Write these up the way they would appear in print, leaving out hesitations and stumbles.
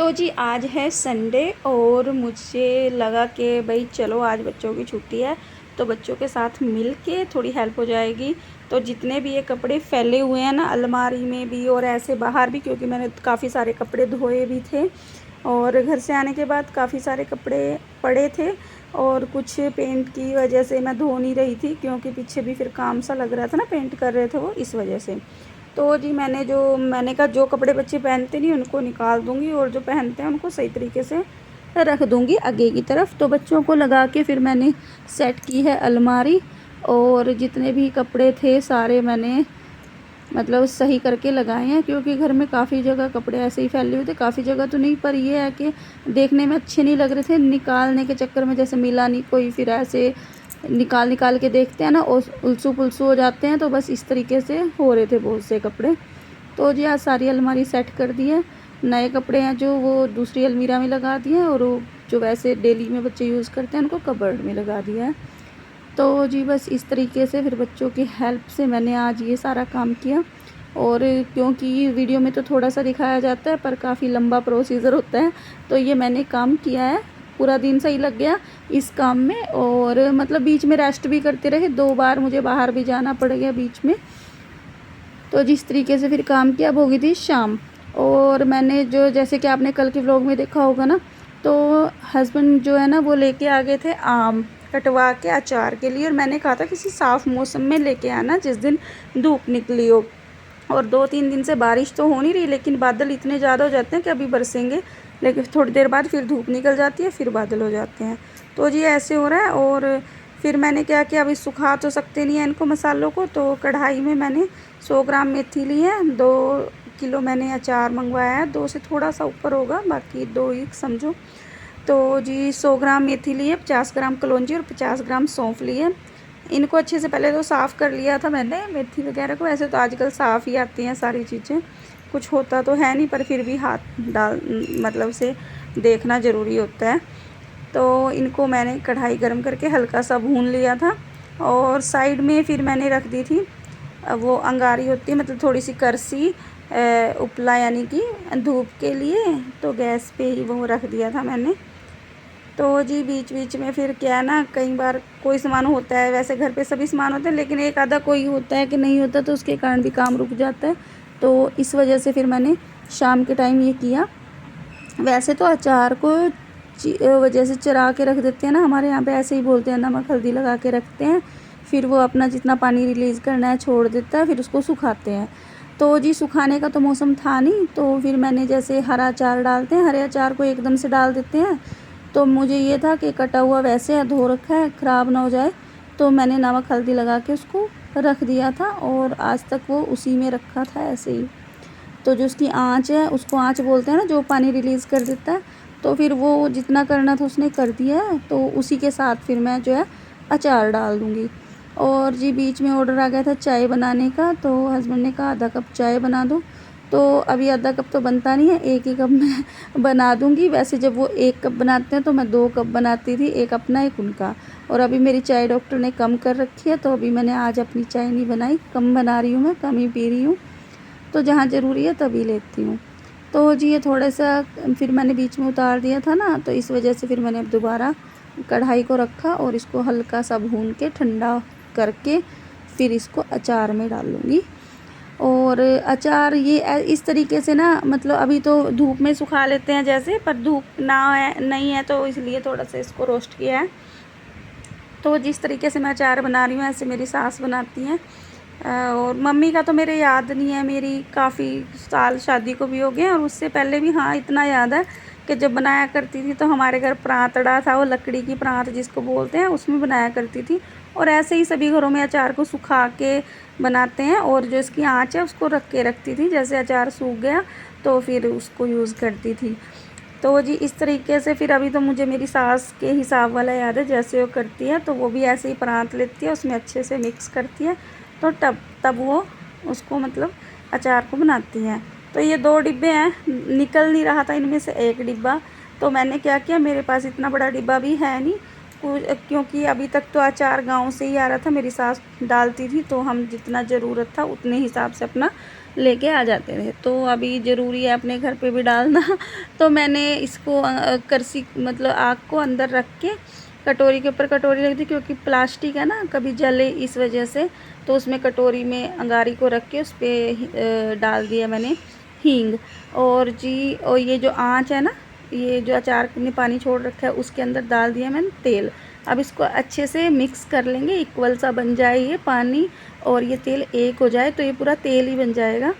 तो जी आज है संडे और मुझे लगा कि भाई चलो आज बच्चों की छुट्टी है तो बच्चों के साथ मिल के थोड़ी हेल्प हो जाएगी। तो जितने भी ये कपड़े फैले हुए हैं ना अलमारी में भी और ऐसे बाहर भी, क्योंकि मैंने काफ़ी सारे कपड़े धोए भी थे और घर से आने के बाद काफ़ी सारे कपड़े पड़े थे और कुछ पेंट की वजह से मैं धो नहीं रही थी, क्योंकि पीछे भी फिर काम सा लग रहा था ना, पेंट कर रहे थे वो, इस वजह से। तो जी मैंने कहा जो कपड़े बच्चे पहनते नहीं उनको निकाल दूँगी और जो पहनते हैं उनको सही तरीके से रख दूँगी आगे की तरफ। तो बच्चों को लगा के फिर मैंने सेट की है अलमारी और जितने भी कपड़े थे सारे मैंने मतलब सही करके लगाए हैं, क्योंकि घर में काफ़ी जगह कपड़े ऐसे ही फैले हुए थे। काफ़ी जगह तो नहीं, पर ये है कि देखने में अच्छे नहीं लग रहे थे, निकालने के चक्कर में जैसे मिला नहीं कोई, फिर ऐसे निकाल के देखते हैं ना और उलसू पुलसू हो जाते हैं। तो बस इस तरीके से हो रहे थे बहुत से कपड़े। तो जी आज सारी अलमारी सेट कर दी है। नए कपड़े हैं जो वो दूसरी अलमीरा में लगा दिए हैं और वो जो वैसे डेली में बच्चे यूज़ करते हैं उनको कबर्ड में लगा दिया है। तो जी बस इस तरीके से फिर बच्चों की हेल्प से मैंने आज ये सारा काम किया। और क्योंकि वीडियो में तो थोड़ा सा दिखाया जाता है पर काफ़ी लंबा प्रोसीजर होता है, तो ये मैंने काम किया है। पूरा दिन सही लग गया इस काम में और मतलब बीच में रेस्ट भी करते रहे, 2 बार मुझे बाहर भी जाना पड़ गया बीच में। तो जिस तरीके से फिर काम किया, अब हो गई थी शाम और मैंने जो जैसे कि आपने कल के व्लॉग में देखा होगा ना, तो हस्बैंड जो है ना वो लेके आ गए थे आम कटवा के अचार के लिए। और मैंने कहा था किसी साफ़ मौसम में लेके आना जिस दिन धूप निकली हो। और 2-3 दिन से बारिश तो हो नहीं रही, लेकिन बादल इतने ज़्यादा हो जाते हैं कि अभी बरसेंगे, लेकिन थोड़ी देर बाद फिर धूप निकल जाती है, फिर बादल हो जाते हैं। तो जी ऐसे हो रहा है। और फिर मैंने क्या किया, अभी सुखा तो सकते नहीं हैं इनको मसालों को, तो कढ़ाई में मैंने 100 ग्राम मेथी ली है। 2 किलो मैंने अचार मंगवाया है, 2 से थोड़ा सा ऊपर होगा, बाकी 2 ही समझो। तो जी 100 ग्राम मेथी ली है, 50 ग्राम कलौंजी और 50 ग्राम सौंफ ली है। इनको अच्छे से पहले तो साफ़ कर लिया था मैंने मेथी वगैरह को। ऐसे तो आजकल साफ़ ही आती हैं सारी चीज़ें, कुछ होता तो है नहीं, पर फिर भी हाथ डाल मतलब से देखना ज़रूरी होता है। तो इनको मैंने कढ़ाई गरम करके हल्का सा भून लिया था और साइड में फिर मैंने रख दी थी वो अंगारी होती है, मतलब थोड़ी सी करसी उपला, यानी कि धूप के लिए। तो गैस पे ही वो रख दिया था मैंने। तो जी बीच बीच में फिर क्या है ना, कई बार कोई सामान होता है, वैसे घर पे सभी सामान होते हैं, लेकिन एक आधा कोई होता है कि नहीं होता, तो उसके कारण भी काम रुक जाता है। तो इस वजह से फिर मैंने शाम के टाइम ये किया। वैसे तो अचार को वजह से चरा के रख देते हैं ना, हमारे यहाँ पे ऐसे ही बोलते हैं, नमक हल्दी लगा के रखते हैं, फिर वो अपना जितना पानी रिलीज़ करना है छोड़ देता है, फिर उसको सुखाते हैं। तो जी सुखाने का तो मौसम था नहीं, तो फिर मैंने जैसे हरा अचार डालते हैं, हरे अचार को एकदम से डाल देते हैं। तो मुझे ये था कि कटा हुआ वैसे है, धो रखा है, ख़राब ना हो जाए, तो मैंने नमक हल्दी लगा के उसको रख दिया था और आज तक वो उसी में रखा था ऐसे ही। तो जो उसकी आँच है, उसको आँच बोलते हैं ना, जो पानी रिलीज़ कर देता है। तो फिर वो जितना करना था उसने कर दिया है, तो उसी के साथ फिर मैं जो है अचार डाल दूँगी। और जी बीच में ऑर्डर आ गया था चाय बनाने का, तो हस्बैंड ने कहा आधा कप चाय बना दो। तो अभी आधा कप तो बनता नहीं है, 1 ही कप मैं बना दूँगी। वैसे जब वो 1 कप बनाते हैं तो मैं 2 कप बनाती थी, 1 अपना 1 उनका। और अभी मेरी चाय डॉक्टर ने कम कर रखी है, तो अभी मैंने आज अपनी चाय नहीं बनाई, कम बना रही हूँ, मैं कम ही पी रही हूँ। तो जहाँ ज़रूरी है तभी लेती हूँ। तो जी ये थोड़ा-सा फिर मैंने बीच में उतार दिया था ना, तो इस वजह से फिर मैंने अब दोबारा कढ़ाई को रखा और इसको हल्का सा भून के ठंडा करके फिर इसको अचार में डालूँगी। और अचार ये इस तरीके से ना, मतलब अभी तो धूप में सुखा लेते हैं जैसे, पर धूप ना है नहीं है तो इसलिए थोड़ा सा इसको रोस्ट किया है। तो जिस तरीके से मैं अचार बना रही हूँ ऐसे मेरी सास बनाती हैं। और मम्मी का तो मेरे याद नहीं है, मेरी काफ़ी साल शादी को भी हो गए और उससे पहले भी हाँ इतना याद है कि जब बनाया करती थी तो हमारे घर प्रांतड़ा था, वो लकड़ी की प्रांत जिसको बोलते हैं, उसमें बनाया करती थी। और ऐसे ही सभी घरों में अचार को सुखा के बनाते हैं और जो इसकी आँच है उसको रख के रखती थी, जैसे अचार सूख गया तो फिर उसको यूज़ करती थी। तो जी इस तरीके से फिर अभी तो मुझे मेरी सास के हिसाब वाला याद है, जैसे वो करती है तो वो भी ऐसे ही प्रांत लेती है, उसमें अच्छे से मिक्स करती है, तो तब वो उसको मतलब अचार को बनाती हैं। तो ये 2 डिब्बे हैं, निकल नहीं रहा था इनमें से 1 डिब्बा। तो मैंने क्या किया, मेरे पास इतना बड़ा डिब्बा भी है नहीं, क्योंकि अभी तक तो अचार गाँव से ही आ रहा था, मेरी सास डालती थी, तो हम जितना ज़रूरत था उतने हिसाब से अपना लेके आ जाते थे। तो अभी ज़रूरी है अपने घर पे भी डालना तो मैंने इसको करसी मतलब आग को अंदर रख के कटोरी के ऊपर कटोरी रख दी, क्योंकि प्लास्टिक है ना, कभी जले इस वजह से। तो उसमें कटोरी में अंगारी को रख के उस पर डाल दिया मैंने हींग। और ये जो आँच है ना, ये जो अचार ने पानी छोड़ रखा है उसके अंदर डाल दिया मैंने तेल। अब इसको अच्छे से मिक्स कर लेंगे, इक्वल सा बन जाए ये पानी और ये तेल एक हो जाए तो ये पूरा तेल ही बन जाएगा।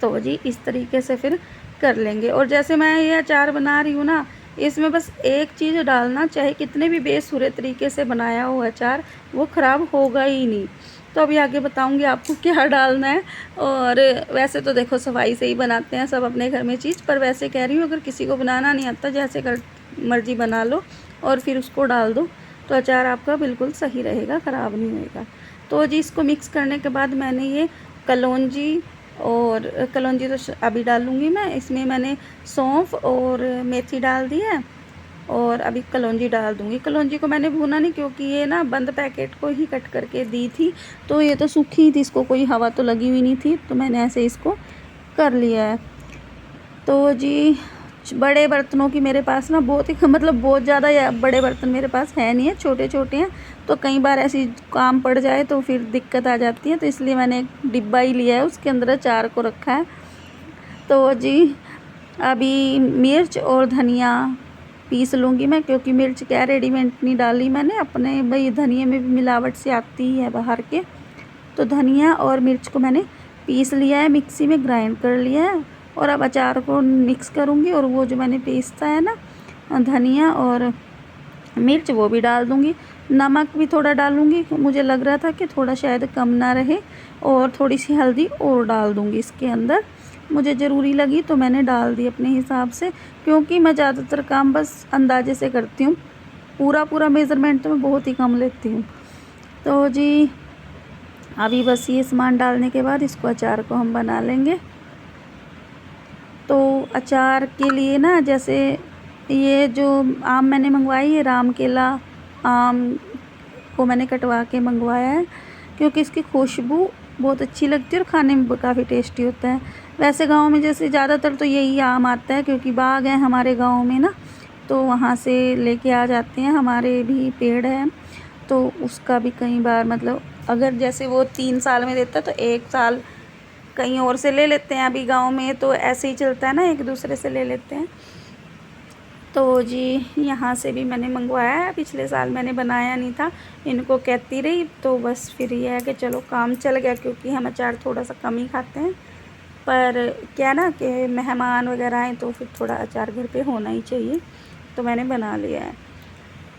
तो जी इस तरीके से फिर कर लेंगे। और जैसे मैं ये अचार बना रही हूँ ना, इसमें बस एक चीज़ डालना, चाहे कितने भी बेसुरे तरीके से बनाया हो अचार, वो ख़राब होगा ही नहीं। तो अभी आगे बताऊंगी आपको क्या डालना है। और वैसे तो देखो सफाई से ही बनाते हैं सब अपने घर में चीज़, पर वैसे कह रही हूँ अगर किसी को बनाना नहीं आता, जैसे कर मर्जी बना लो और फिर उसको डाल दो तो अचार आपका बिल्कुल सही रहेगा, ख़राब नहीं होएगा। तो जी इसको मिक्स करने के बाद मैंने ये कलौंजी तो अभी डालूँगी मैं, इसमें मैंने सौंफ और मेथी डाल दी है और अभी कलौंजी डाल दूँगी। कलौंजी को मैंने भूना नहीं, क्योंकि ये ना बंद पैकेट को ही कट करके दी थी, तो ये तो सूखी ही थी, इसको कोई हवा तो लगी हुई नहीं थी, तो मैंने ऐसे इसको कर लिया है। तो जी बड़े बर्तनों की मेरे पास ना बहुत ही मतलब बहुत ज़्यादा बड़े बर्तन मेरे पास है नहीं है, छोटे छोटे हैं। तो कई बार ऐसी काम पड़ जाए तो फिर दिक्कत आ जाती है, तो इसलिए मैंने एक डिब्बा ही लिया है, उसके अंदर अचार को रखा है। तो जी अभी मिर्च और धनिया पीस लूँगी मैं, क्योंकि मिर्च क्या रेडीमेड नहीं डाली मैंने, अपने भाई धनिया में भी मिलावट से आती ही है बाहर के। तो धनिया और मिर्च को मैंने पीस लिया है, मिक्सी में ग्राइंड कर लिया है। और अब अचार को मिक्स करूँगी और वो जो मैंने पीसता है ना धनिया और मिर्च, वो भी डाल दूँगी। नमक भी थोड़ा डालूँगी, मुझे लग रहा था कि थोड़ा शायद कम ना रहे, और थोड़ी सी हल्दी और डाल दूँगी इसके अंदर, मुझे ज़रूरी लगी तो मैंने डाल दी अपने हिसाब से, क्योंकि मैं ज़्यादातर काम बस अंदाजे से करती हूँ, पूरा मेज़रमेंट तो मैं बहुत ही कम लेती हूँ। तो जी अभी बस ये सामान डालने के बाद इसको अचार को हम बना लेंगे। तो अचार के लिए ना, जैसे ये जो आम मैंने मंगवाई है, राम केला आम को मैंने कटवा के मंगवाया है, क्योंकि इसकी खुशबू बहुत अच्छी लगती है और खाने में काफ़ी टेस्टी होता है। वैसे गांव में जैसे ज़्यादातर तो यही आम आता है, क्योंकि बाग है हमारे गांव में ना, तो वहाँ से लेके आ जाते हैं, हमारे भी पेड़ है। तो उसका भी कई बार मतलब अगर जैसे वो 3 साल में देता है तो 1 साल कहीं और से ले लेते हैं। अभी गांव में तो ऐसे ही चलता है ना, एक दूसरे से ले लेते हैं। तो जी यहाँ से भी मैंने मंगवाया है, पिछले साल मैंने बनाया नहीं था, इनको कहती रही, तो बस फिर ये है कि चलो काम चल गया, क्योंकि हम अचार थोड़ा सा कम ही खाते हैं। पर क्या ना कि मेहमान वगैरह आए तो फिर थोड़ा अचार घर पे होना ही चाहिए, तो मैंने बना लिया है।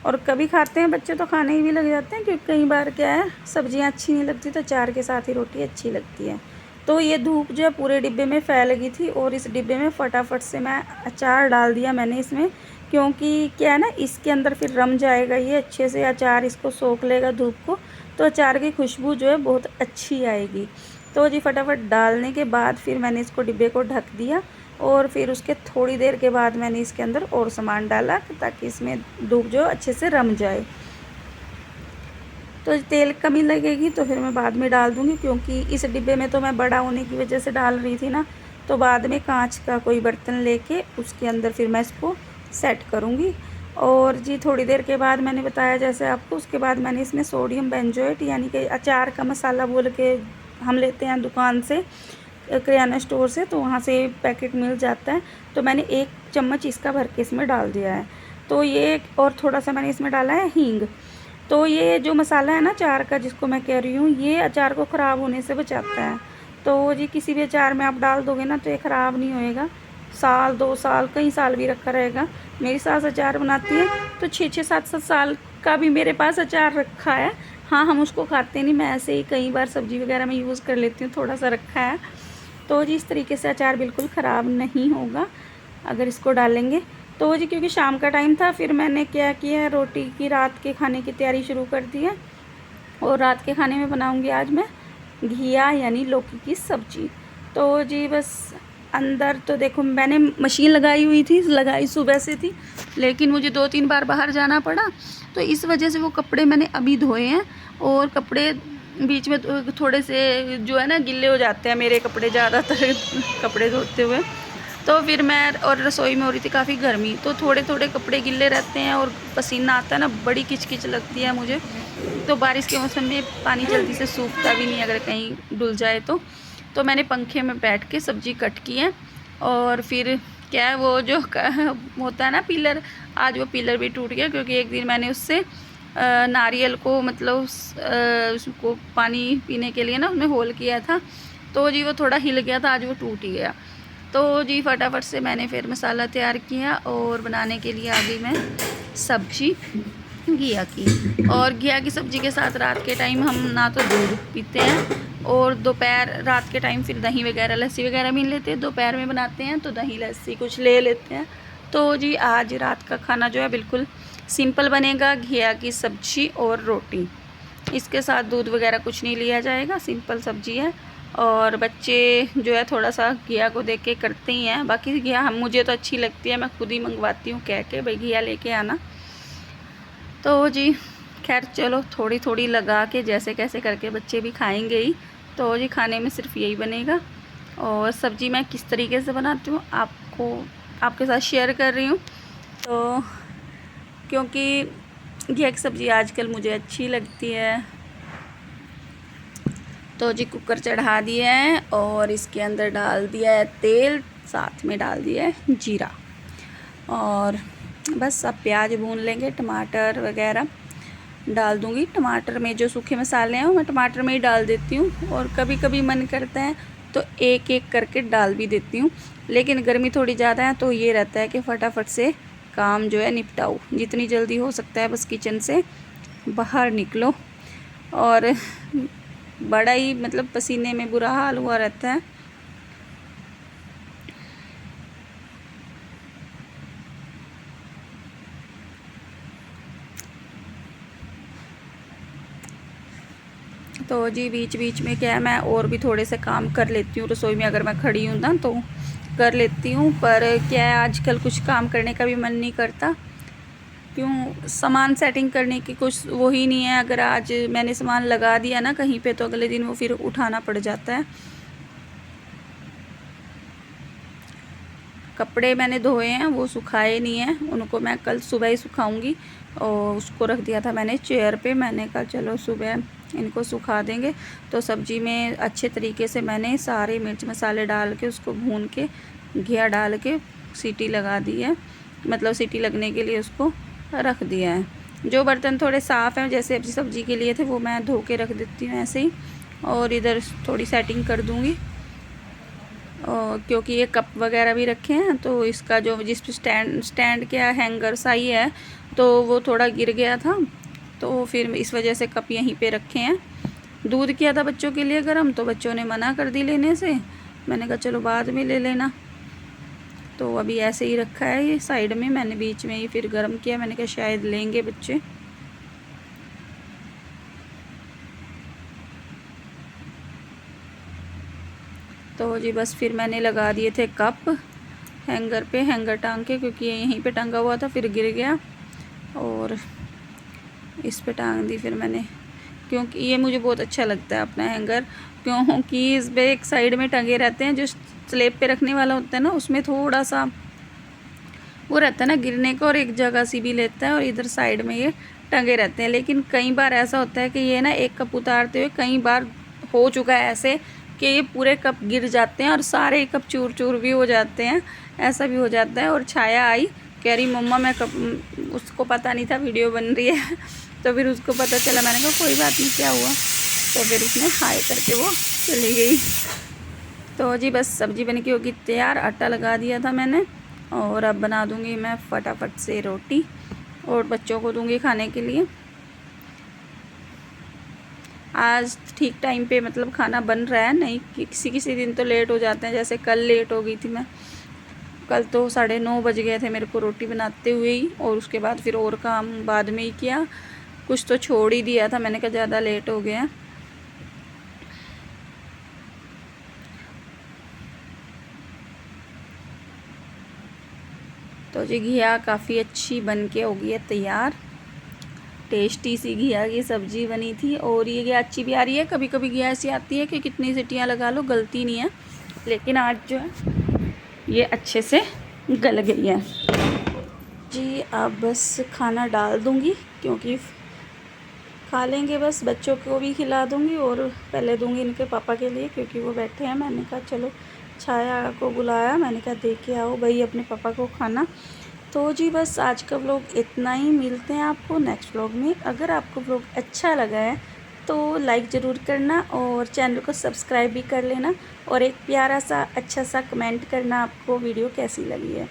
और कभी खाते हैं बच्चे तो खाने ही भी लग जाते हैं, क्योंकि कई बार क्या है सब्जियां अच्छी नहीं लगती तो अचार के साथ ही रोटी अच्छी लगती है। तो ये धूप जो है पूरे डिब्बे में फैल गई थी, और इस डिब्बे में फटाफट से मैं अचार डाल दिया मैंने इसमें, क्योंकि क्या है ना इसके अंदर फिर रम जाएगा ये अच्छे से, अचार इसको सोख लेगा धूप को, तो अचार की खुशबू जो है बहुत अच्छी आएगी। तो जी फटाफट डालने के बाद फिर मैंने इसको डिब्बे को ढक दिया, और फिर उसके थोड़ी देर के बाद मैंने इसके अंदर और सामान डाला, ताकि इसमें धूप जो अच्छे से रम जाए। तो तेल कमी लगेगी तो फिर मैं बाद में डाल दूँगी, क्योंकि इस डिब्बे में तो मैं बड़ा होने की वजह से डाल रही थी ना, तो बाद में कांच का कोई बर्तन लेके उसके अंदर फिर मैं इसको सेट करूँगी। और जी थोड़ी देर के बाद मैंने बताया जैसे आपको, उसके बाद मैंने इसमें सोडियम बेंजोएट यानी कि अचार का मसाला बोल के हम लेते हैं दुकान से, किराना स्टोर से, तो वहाँ से पैकेट मिल जाता है, तो मैंने 1 चम्मच इसका भर के इसमें डाल दिया है। तो ये और थोड़ा सा मैंने इसमें डाला है हींग। तो ये जो मसाला है ना अचार का जिसको मैं कह रही हूँ, ये अचार को ख़राब होने से बचाता है। तो जी किसी भी अचार में आप डाल दोगे ना तो ये ख़राब नहीं होएगा, साल 2 साल कई साल भी रखा रहेगा। मेरी सास अचार बनाती है तो 6-6 7-7 साल का भी मेरे पास अचार रखा है। हाँ हम उसको खाते नहीं, मैं ऐसे ही कई बार सब्ज़ी वगैरह में यूज़ कर लेती हूँ, थोड़ा सा रखा है। तो जी इस तरीके से अचार बिल्कुल ख़राब नहीं होगा अगर इसको डालेंगे। तो जी क्योंकि शाम का टाइम था, फिर मैंने क्या किया, रोटी की रात के खाने की तैयारी शुरू कर दी है। और रात के खाने में बनाऊंगी आज मैं घिया यानी लौकी की सब्ज़ी। तो जी बस अंदर तो देखो मैंने मशीन लगाई हुई थी, लगाई सुबह से थी, लेकिन मुझे 2-3 बार बाहर जाना पड़ा, तो इस वजह से वो कपड़े मैंने अभी धोए हैं। और कपड़े बीच में थोड़े से जो है ना गिल्ले हो जाते हैं मेरे कपड़े, ज़्यादातर कपड़े धोते हुए। तो फिर मैं और रसोई में हो रही थी काफ़ी गर्मी, तो थोड़े थोड़े कपड़े गिल्ले रहते हैं और पसीना आता है ना, बड़ी किचकिच लगती है मुझे। तो बारिश के मौसम में पानी जल्दी से सूखता भी नहीं अगर कहीं धुल जाए तो मैंने पंखे में बैठ के सब्ज़ी कट की है। और फिर क्या है, वो जो होता है ना पिलर, आज वो पिलर भी टूट गया, क्योंकि एक दिन मैंने उससे नारियल को मतलब उसको पानी पीने के लिए ना उसमें होल किया था, तो जी वो थोड़ा हिल गया था, आज वो टूट ही गया। तो जी फटाफट से मैंने फिर मसाला तैयार किया और बनाने के लिए आ गई मैं सब्जी घिया की। और घिया की सब्ज़ी के साथ रात के टाइम हम ना तो दूध पीते हैं, और दोपहर रात के टाइम फिर दही वगैरह लस्सी वगैरह भी लेते हैं। दोपहर में बनाते हैं तो दही लस्सी कुछ ले लेते हैं। तो जी आज रात का खाना जो है बिल्कुल सिंपल बनेगा, घिया की सब्ज़ी और रोटी। इसके साथ दूध वगैरह कुछ नहीं लिया जाएगा, सिंपल सब्ज़ी है। और बच्चे जो है थोड़ा सा घिया को देख के करते ही हैं, बाकी घिया हम मुझे तो अच्छी लगती है, मैं खुद ही मंगवाती हूँ कह के भाई घिया लेके आना। तो जी खैर चलो थोड़ी थोड़ी लगा के जैसे कैसे करके बच्चे भी खाएंगे ही। तो जी खाने में सिर्फ यही बनेगा। और सब्ज़ी मैं किस तरीके से बनाती हूँ आपके साथ शेयर कर रही हूँ। तो क्योंकि घिया की सब्ज़ी आजकल मुझे अच्छी लगती है। तो जी कुकर चढ़ा दिया है और इसके अंदर डाल दिया है तेल, साथ में डाल दिया है जीरा, और बस अब प्याज भून लेंगे, टमाटर वगैरह डाल दूँगी। टमाटर में जो सूखे मसाले हैं वो मैं टमाटर में ही डाल देती हूँ, और कभी कभी मन करता है तो एक एक करके डाल भी देती हूँ। लेकिन गर्मी थोड़ी ज़्यादा है तो ये रहता है कि फटाफट से काम जो है निपटाओ, जितनी जल्दी हो सकता है बस किचन से बाहर निकलो। और बड़ा ही मतलब पसीने में बुरा हाल हुआ रहता है। तो जी बीच बीच में क्या है, मैं और भी थोड़े से काम कर लेती हूँ रसोई में, अगर मैं खड़ी हूँ ना तो कर लेती हूँ। पर क्या है आजकल कुछ काम करने का भी मन नहीं करता, क्यों सामान सेटिंग करने की कुछ वो ही नहीं है। अगर आज मैंने सामान लगा दिया ना कहीं पे तो अगले दिन वो फिर उठाना पड़ जाता है। कपड़े मैंने धोए हैं, वो सुखाए नहीं हैं, उनको मैं कल सुबह ही सुखाऊंगी। और उसको रख दिया था मैंने चेयर पे, मैंने कहा चलो सुबह इनको सुखा देंगे। तो सब्ज़ी में अच्छे तरीके से मैंने सारे मिर्च मसाले डाल के उसको भून के घिया डाल के सीटी लगा दी है, मतलब सीटी लगने के लिए उसको रख दिया है। जो बर्तन थोड़े साफ़ हैं जैसे अभी सब्ज़ी के लिए थे वो मैं धो के रख देती हूँ ऐसे ही। और इधर थोड़ी सेटिंग कर दूँगी, क्योंकि ये कप वगैरह भी रखे हैं तो इसका जो जिस पे स्टैंड क्या हैंगर सा ही है तो वो थोड़ा गिर गया था, तो फिर इस वजह से कप यहीं पे रखे हैं। दूध किया था बच्चों के लिए गर्म, तो बच्चों ने मना कर दी लेने से, मैंने कहा चलो बाद में ले लेना। तो अभी ऐसे ही रखा है ये साइड में, मैंने बीच में ही फिर गर्म किया, मैंने कहा शायद लेंगे बच्चे। तो जी बस फिर मैंने लगा दिए थे कप हैंगर पे, हैंगर टांग के, क्योंकि ये यहीं पे टंगा हुआ था फिर गिर गया, और इस पे टांग दी फिर मैंने, क्योंकि ये मुझे बहुत अच्छा लगता है अपना हैंगर, क्योंकि इस पे एक साइड में टंगे रहते हैं, जो स्लेब पे रखने वाला होता है ना उसमें थोड़ा सा वो रहता है ना गिरने को, और एक जगह सी भी लेता है, और इधर साइड में ये टंगे रहते हैं। लेकिन कई बार ऐसा होता है कि ये ना एक कप उतारते हुए कई बार हो चुका है ऐसे कि ये पूरे कप गिर जाते हैं और सारे कप चूर चूर भी हो जाते हैं, ऐसा भी हो जाता है। और छाया आई कह रही मम्मा मैं कप, उसको पता नहीं था वीडियो बन रही है तो फिर उसको पता चला, मैंने कहा कोई बात नहीं क्या हुआ, तो फिर उसने हाय करके वो चली गई। तो जी बस सब्ज़ी बन के होगी तैयार, आटा लगा दिया था मैंने, और अब बना दूँगी मैं फटाफट से रोटी और बच्चों को दूँगी खाने के लिए। आज ठीक टाइम पे मतलब खाना बन रहा है, नहीं किसी किसी दिन तो लेट हो जाते हैं, जैसे कल लेट हो गई थी मैं, कल तो 9:30 बज गए थे मेरे को रोटी बनाते हुए ही, और उसके बाद फिर और काम बाद में ही किया, कुछ तो छोड़ ही दिया था, मैंने कहा ज़्यादा लेट हो गया। तो जी घिया काफ़ी अच्छी बन के हो गई है तैयार, टेस्टी सी घिया की सब्ज़ी बनी थी। और ये घिया अच्छी भी आ रही है, कभी कभी घिया ऐसी आती है कि कितनी सीटियाँ लगा लो गलती नहीं है, लेकिन आज जो है ये अच्छे से गल गई है जी। अब बस खाना डाल दूँगी क्योंकि खा लेंगे, बस बच्चों को भी खिला दूँगी और पहले दूँगी इनके पापा के लिए क्योंकि वो बैठे हैं। मैंने कहा चलो छाया को बुलाया, मैंने कहा दे के आओ भाई अपने पापा को खाना। तो जी बस आज का व्लॉग इतना ही, मिलते हैं आपको नेक्स्ट व्लॉग में। अगर आपको व्लॉग अच्छा लगा है तो लाइक ज़रूर करना और चैनल को सब्सक्राइब भी कर लेना और एक प्यारा सा अच्छा सा कमेंट करना आपको वीडियो कैसी लगी है।